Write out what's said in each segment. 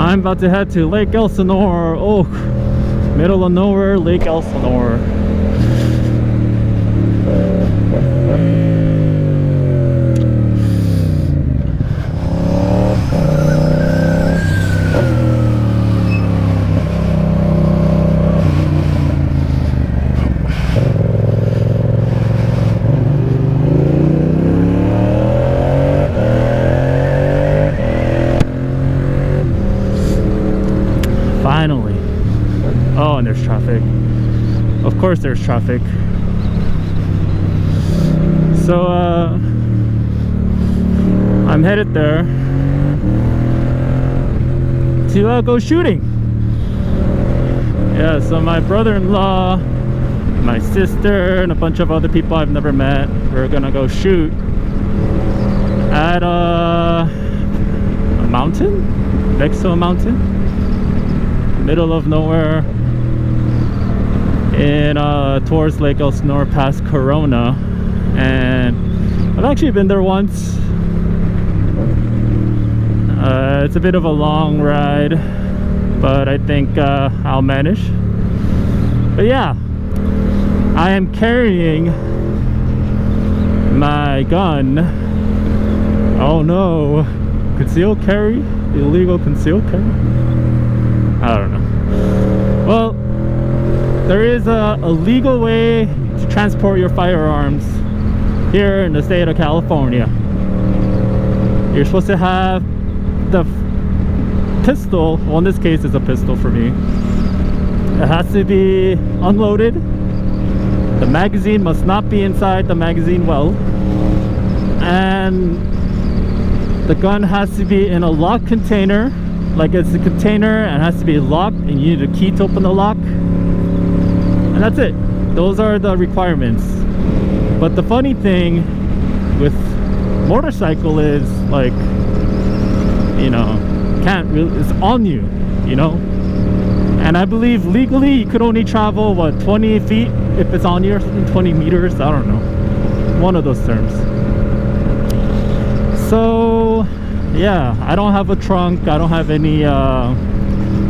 I'm about to head to Lake Elsinore. Oh, middle of nowhere, Lake Elsinore. Finally. Oh, and there's traffic. Of course there's traffic. So I'm headed there to go shooting. Yeah, so my brother-in-law, my sister, and a bunch of other people I've never met, we're gonna go shoot at a mountain, next to a mountain, middle of nowhere, in towards Lake Elsinore past Corona. And I've actually been there once. It's a bit of a long ride, but I think I'll manage. But yeah, I am carrying my gun. Oh no, concealed carry? Illegal concealed carry? I don't know. Well, there is a legal way to transport your firearms here in the state of California. You're supposed to have the pistol, well in this case it's a pistol for me. It has to be unloaded. The magazine must not be inside the magazine well. And the gun has to be in a locked container. Like it's a container and it has to be locked, and you need a key to open the lock. And that's it. Those are the requirements. But the funny thing with motorcycle is, like, you know, can't really, it's on you, you know. And I believe legally you could only travel what, 20 feet if it's on you, or something, 20 meters, I don't know, one of those terms. So yeah, I don't have a trunk, I don't have any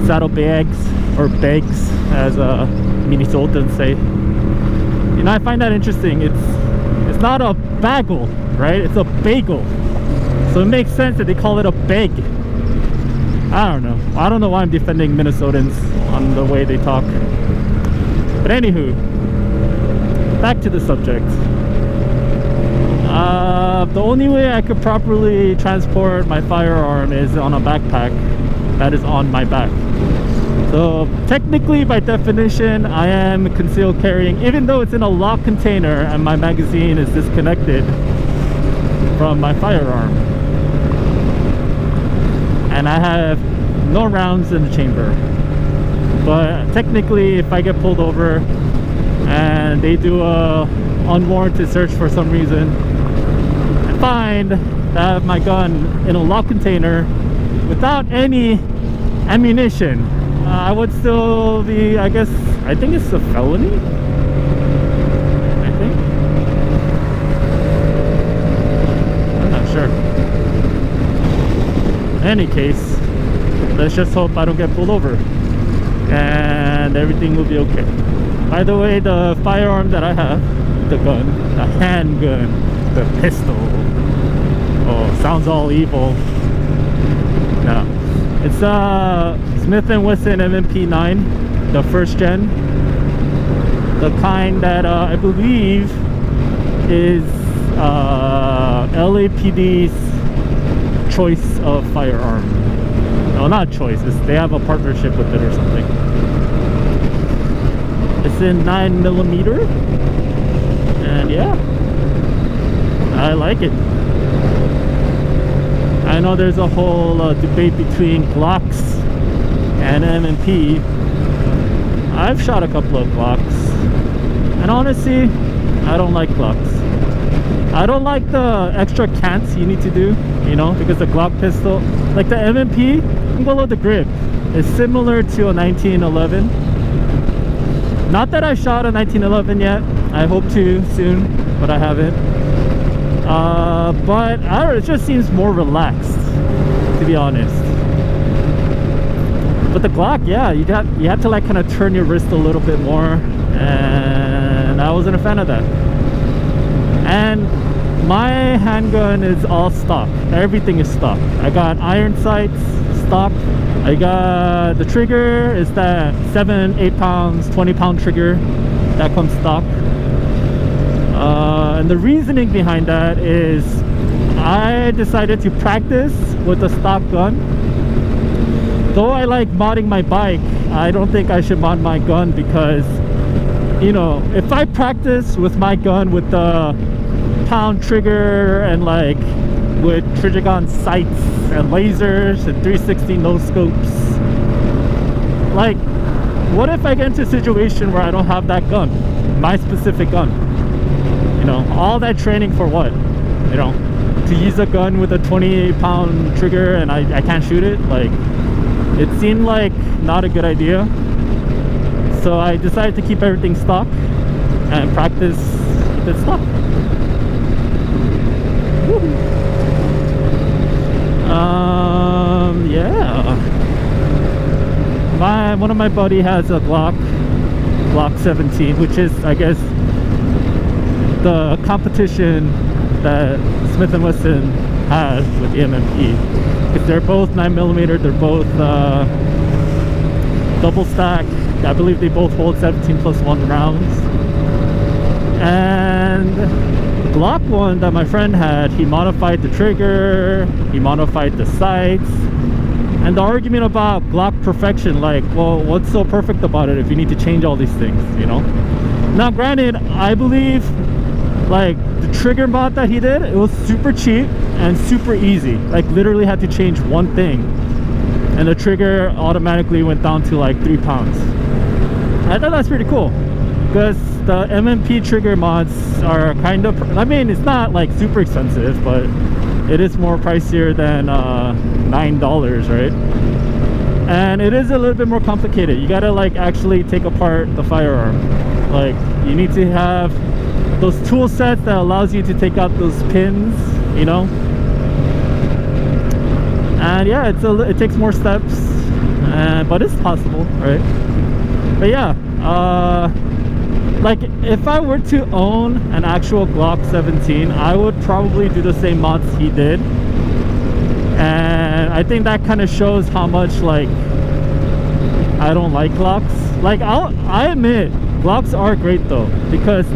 saddle bags, or bags as Minnesotans say. You know, I find that interesting. It's not a bagel, right? It's a bagel. So it makes sense that they call it a bag. I don't know. I don't know why I'm defending Minnesotans on the way they talk. But anywho, back to the subject. The only way I could properly transport my firearm is on a backpack that is on my back. So technically, by definition, I am concealed carrying, even though it's in a locked container and my magazine is disconnected from my firearm. And I have no rounds in the chamber. But technically, if I get pulled over and they do a unwarranted search for some reason, and find that I have my gun in a locked container without any ammunition, I would still be, I guess, I think it's a felony, I think. I'm not sure. In any case, let's just hope I don't get pulled over and everything will be okay. By the way, the firearm that I have, the gun, the handgun, the pistol, oh, sounds all evil. No, it's Smith & Wesson M&P9, the first gen, the kind that I believe is LAPD's choice of firearm. No, not choice, they have a partnership with it or something. It's in 9mm, and yeah, I like it. I know there's a whole debate between Glocks and M&P. I've shot a couple of Glocks, and honestly, I don't like Glocks. I don't like the extra cants you need to do, you know, because the Glock pistol, like the M&P, angle of the grip is similar to a 1911. Not that I shot a 1911 yet. I hope to soon, but I haven't. But I don't know, it just seems more relaxed, to be honest. But the Glock, yeah, you have to like kind of turn your wrist a little bit more, and I wasn't a fan of that. And my handgun is all stock. Everything is stock. I got iron sights, stock. I got the trigger is that 7-8 pounds 20-pound trigger that comes stock. And the reasoning behind that is I decided to practice with a stock gun. Though I like modding my bike, I don't think I should mod my gun, because, you know, if I practice with my gun with the pound trigger and like with Trijicon sights and lasers and 360 no scopes, like, what if I get into a situation where I don't have that gun, my specific gun? You know, all that training for what? You know, to use a gun with a 28-pound trigger and I can't shoot it? Like, it seemed like not a good idea. So I decided to keep everything stock and practice with it stock. Yeah. One of my buddy has a Glock 17, which is, I guess, the competition that Smith & Wesson has with the MMP. Because they're both 9mm, they're both double stack. I believe they both hold 17+1 rounds. And the Glock one that my friend had, he modified the trigger, he modified the sights. And the argument about Glock perfection, like, well, what's so perfect about it if you need to change all these things, you know? Now granted, I believe like the trigger mod that he did, it was super cheap and super easy. Like, literally had to change one thing and the trigger automatically went down to like 3 pounds. I thought that's pretty cool, because the MMP trigger mods are kind of, I mean, it's not like super expensive, but it is more pricier than $9, right? And it is a little bit more complicated. You gotta like actually take apart the firearm. Like, you need to have those tool sets that allows you to take out those pins, you know. And yeah, it takes more steps, but it's possible, right? But yeah, like, if I were to own an actual Glock 17, I would probably do the same mods he did. And I think that kind of shows how much, like, I don't like Glocks. Like, I admit Glocks are great though, because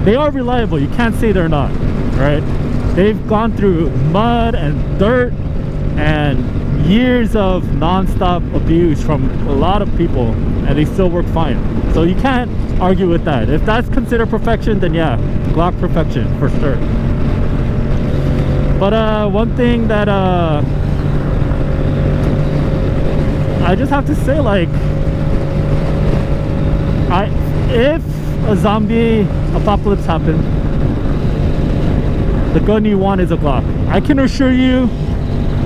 they are reliable. You can't say they're not, right? They've gone through mud and dirt and years of non-stop abuse from a lot of people, and they still work fine. So you can't argue with that. If that's considered perfection, then yeah, Glock perfection for sure. But one thing that I just have to say, like, if a zombie apocalypse happened, the gun you want is a Glock. I can assure you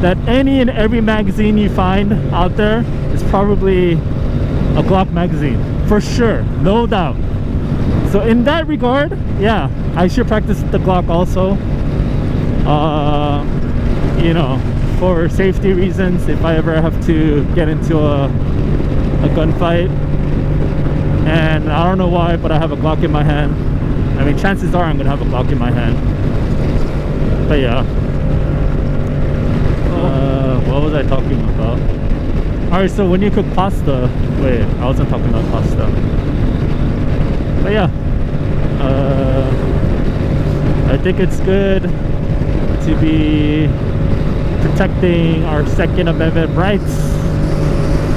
that any and every magazine you find out there is probably a Glock magazine, for sure, no doubt. So in that regard, yeah, I should practice the Glock also. You know, for safety reasons, if I ever have to get into a gunfight. And I don't know why, but I have a Glock in my hand. I mean, chances are I'm gonna have a Glock in my hand. But yeah, what was I talking about? Alright, so when you cook pasta, wait, I wasn't talking about pasta. But yeah, I think it's good to be protecting our Second Amendment rights,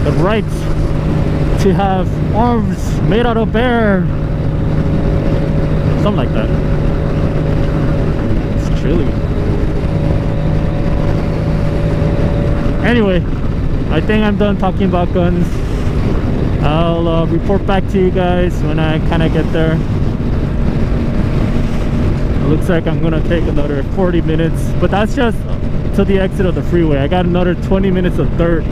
the right to have arms made out of bear, something like that. It's chilly. Anyway, I think I'm done talking about guns. I'll report back to you guys when I kind of get there. It looks like I'm gonna take another 40 minutes, but that's just to the exit of the freeway. I got another 20 minutes of dirt.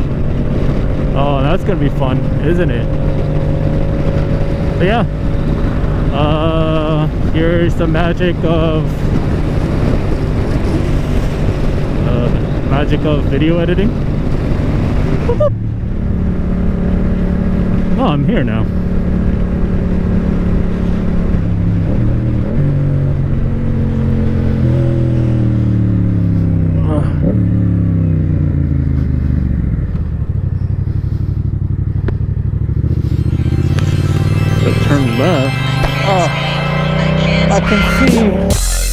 Oh, that's gonna be fun, isn't it? But yeah, here's the magic of video editing. Oh, I'm here now. So turn left. Oh, I can see.